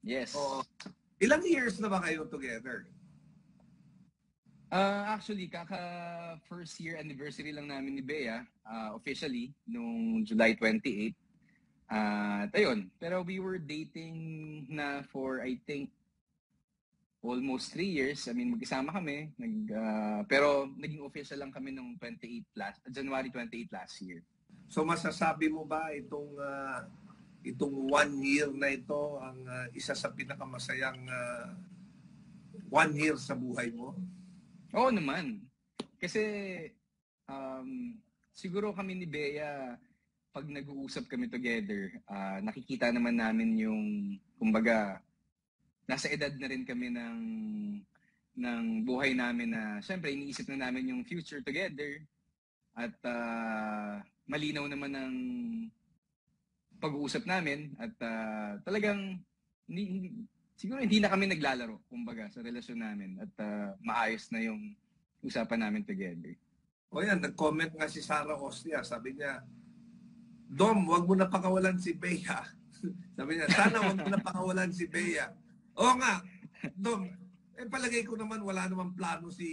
Yes. O, ilang years na ba kayo together? Actually, first year anniversary lang namin ni Bea, officially, nung July 28. Ayun, pero we were dating na for, I think, almost 3 years. I mean, magkasama kami. Pero naging official lang kami nung January 28 last year. So masasabi mo ba itong 1 year na ito ang isa sa pinakamasayang 1 year sa buhay mo? Oo naman. Kasi siguro kami ni Bea, pag nag-uusap kami together, nakikita naman namin yung, kumbaga, nasa edad na rin kami ng buhay namin na, syempre, iniisip na namin yung future together. At malinaw naman ang pag-uusap namin. At talagang, siguro hindi na kami naglalaro, kumbaga, sa relasyon namin. At maayos na yung usapan namin together. O yan, nag-comment nga si Sarah Ostia. Sabi niya, Dom, wag mo na pakawalan si Bea. Sabi niya, sana wag mo na pakawalan si Bea. Oo nga, Dom, palagay ko naman wala namang plano si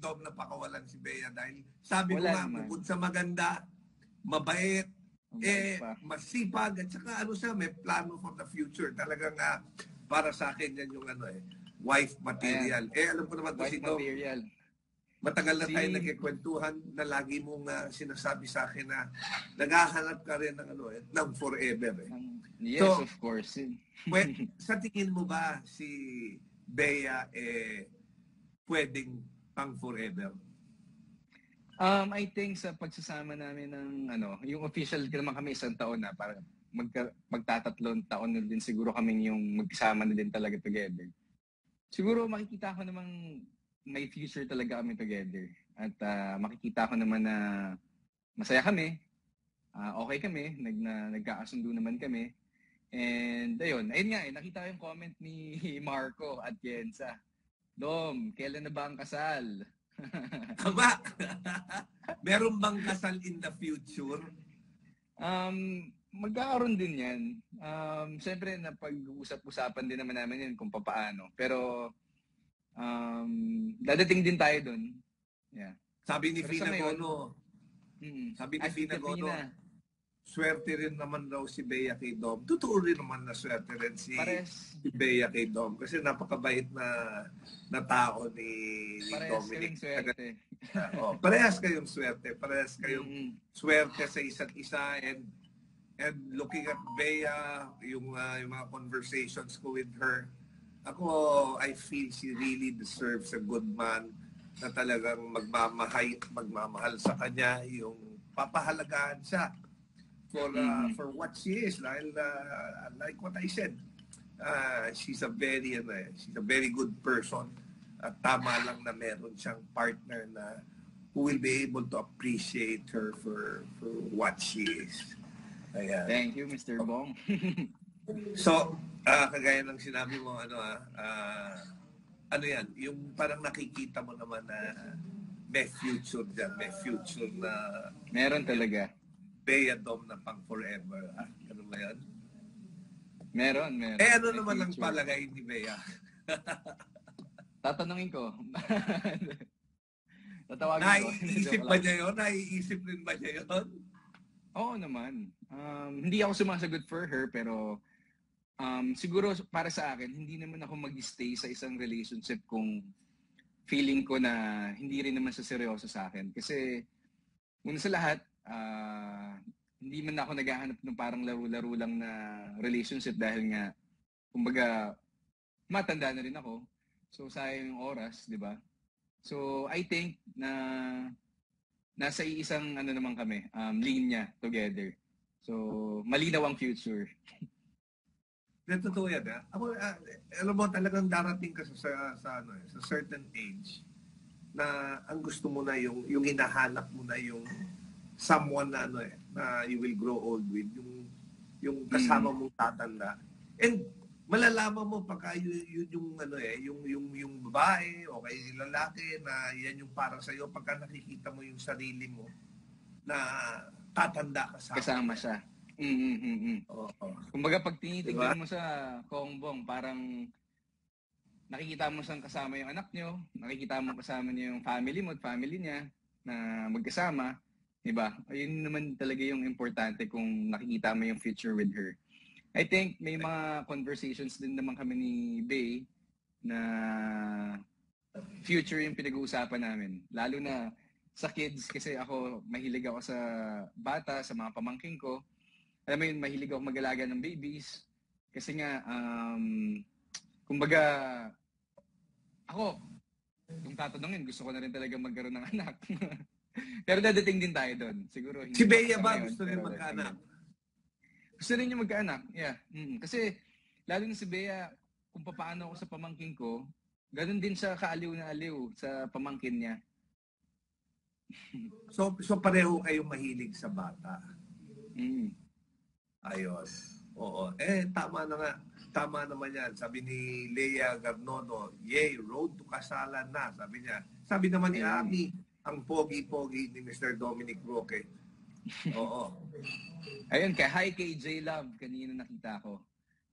Dom na pakawalan si Bea dahil sabi ko nga, bukod sa maganda, mabait, masipag, at saka siya, may plano for the future. Talagang para sa akin yan yung wife material. Alam ko naman to si Dom. Matagal na tayo nagkikwentuhan na lagi mong sinasabi sa akin na naghahanap ka rin ng forever. Yes, so, of course. Sa tingin mo ba si Bea pwedeng pang forever? I think sa pagsasama namin ng yung official naman kami 1 taon na, para magtatatlong taon na din siguro kaming yung magkasama na din talaga together. Siguro makikita ko namang may future talaga kami together. At makikita ko naman na masaya kami, okay kami, nagkakasundo naman kami. And ayun nga nakita ko yung comment ni Marco at Jensa. Dom, kailan na ba ang kasal? Tama! Meron bang kasal in the future? Magkakaroon din yan. Siyempre, napag-usap-usapan din naman namin yun kung papaano. Pero, dadating din tayo doon. Yeah. Sabi ni Fina Gono, swerte rin naman daw si Bea kay Dom. Totoo rin naman na swerte rin si Bea kay Dom. Kasi napakabait na tao ni Dominic. Parehas kayong swerte. Parehas kayong swerte sa isa't isa. And looking at Bea, yung mga conversations ko with her, I feel she really deserves a good man na talagang magmamahal sa kanya, yung papahalagaan siya for what she is. Dahil like what I said, she's a very good person. At tama lang na meron siyang partner na who will be able to appreciate her for what she is. Ayan. Thank you, Mr. Bong. So, kagaya ng sinabi mo, yan, yung parang nakikita mo naman na may future dyan, may future na... Meron talaga. Bea Dom na pang forever. Ano ba yan? Meron. Ano may naman future. Ang palagay ni Bea? Tatanungin ko. Tatawagin ko. Naiisip ba niya yun? Naiisip rin ba niya yun? Oo naman. Hindi ako sumasagot for her, pero siguro para sa akin, hindi naman ako mag-stay sa isang relationship kung feeling ko na hindi rin naman siya seryoso sa akin. Kasi una sa lahat, hindi man ako naghahanap ng parang laro-laro lang na relationship dahil nga, kumbaga, matanda na rin ako. So, sayang yung oras, di ba? So, I think na nasa isang naman kami, linya together. So, malinaw ang future. Totoo yan. Ako, alam mo, talagang darating ka sa certain age na ang gusto mo na yung hinahanap mo na yung someone na na you will grow old with, yung kasama mong tatanda. And malalaman mo pagka yung babae o kay lalaki na yan yung para sa iyo pagka nakikita mo yung sarili mo na tatanda kasama siya. Oo. Kumbaga pag tinitignan mo sa Kongbong, parang nakikita mo siyang kasama yung anak nyo, nakikita mo kasama niyo yung family mo at family niya na magkasama, diba? Ayun naman talaga yung importante kung nakikita mo yung future with her. I think may mga conversations din naman kami ni Bay na future yung pinag-uusapan namin. Lalo na sa kids, kasi ako, mahilig ako sa bata, sa mga pamangking ko. Alam mo yun, mahilig ako mag-alaga ng babies. Kasi nga, kumbaga, ako, kung tatanungin, gusto ko na rin talaga magkaroon ng anak. Pero dadating din tayo doon. Siguro. Si Bea ba gusto rin magkaanak? Gusto rin niya magkaanak, yeah. Kasi, lalo na si Bea, kung paano ako sa pamangkin ko, ganun din siya kaaliw na aliw sa pamangkin niya. So pareho kayong mahilig sa bata. Ayos. Oo. Tama na nga. Tama naman yan. Sabi ni Lea Garnono, yay, road to kasalan na. Sabi niya. Sabi naman ni Ami, ang pogi-pogi ni Mr. Dominic Roque. Oo. Ayun, hi kay J-Love. Kanina nakita ko.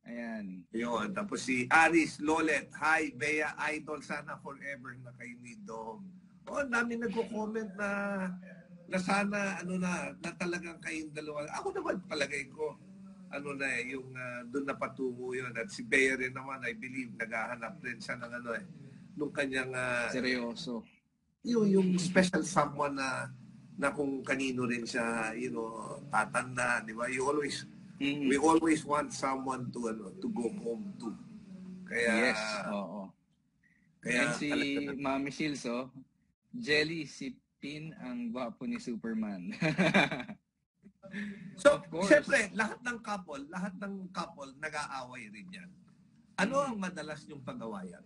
Ayan. Yun. Tapos si Aris Lolet, hi, Bea Idol. Sana forever na kayo ni Dom. Dami nagko-comment na sana, na talagang kayong dalawa. Ako naman palagay ko, yung doon na patungo yun. At si Bea rin naman, I believe, naghahanap rin siya ng nung kanyang... seryoso. Yung special someone na kung kanino rin siya, tatanda, di ba? We always want someone to go home to. Kaya, yes, oo. Kaya si Mami Shields, Jelly, si Pin ang gwapo ni Superman. So, siyempre, lahat ng couple nag-aaway rin yan. Ano ang madalas yung pag-awayan?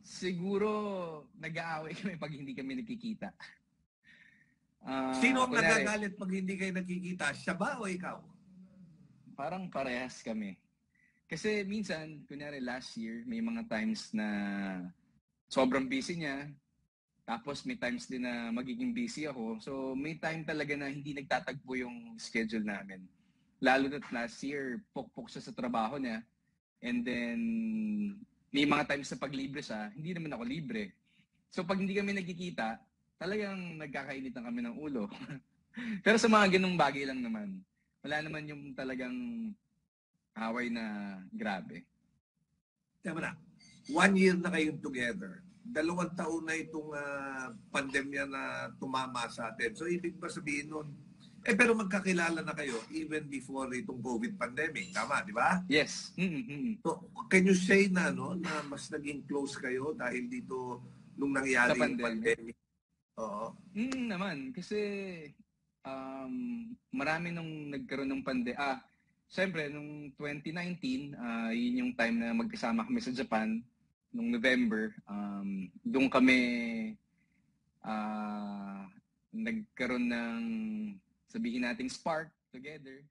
Siguro, nag-aaway kami pag hindi kami nakikita. Sino ang nagagalit pag hindi kayo nakikita? Siya ba o ikaw? Parang parehas kami. Kasi minsan, kunyari last year, may mga times na sobrang busy niya. Tapos may times din na magiging busy ako. So may time talaga na hindi nagtatagpo yung schedule namin. Lalo na last year, pukpok siya sa trabaho niya. And then, may mga times na paglibre siya, hindi naman ako libre. So pag hindi kami nagkikita, talagang nagkakainitan kami ng ulo. Pero sa mga ganung bagay lang naman, wala naman yung talagang away na grabe. Tama na. 1 year na kayong together. 2 taon na itong pandemya na tumama sa atin. So, ibig ba sabihin nun? Pero magkakilala na kayo even before itong COVID pandemic. Tama, di ba? Yes. So, can you say na mas naging close kayo dahil dito nung nangyari yung pandemic? Oo. Naman. Kasi marami nung nagkaroon ng pandemya. Siyempre, nung 2019, yun yung time na magkasama kami sa Japan, nung November. Doon kami nagkaroon ng, sabihin nating spark together.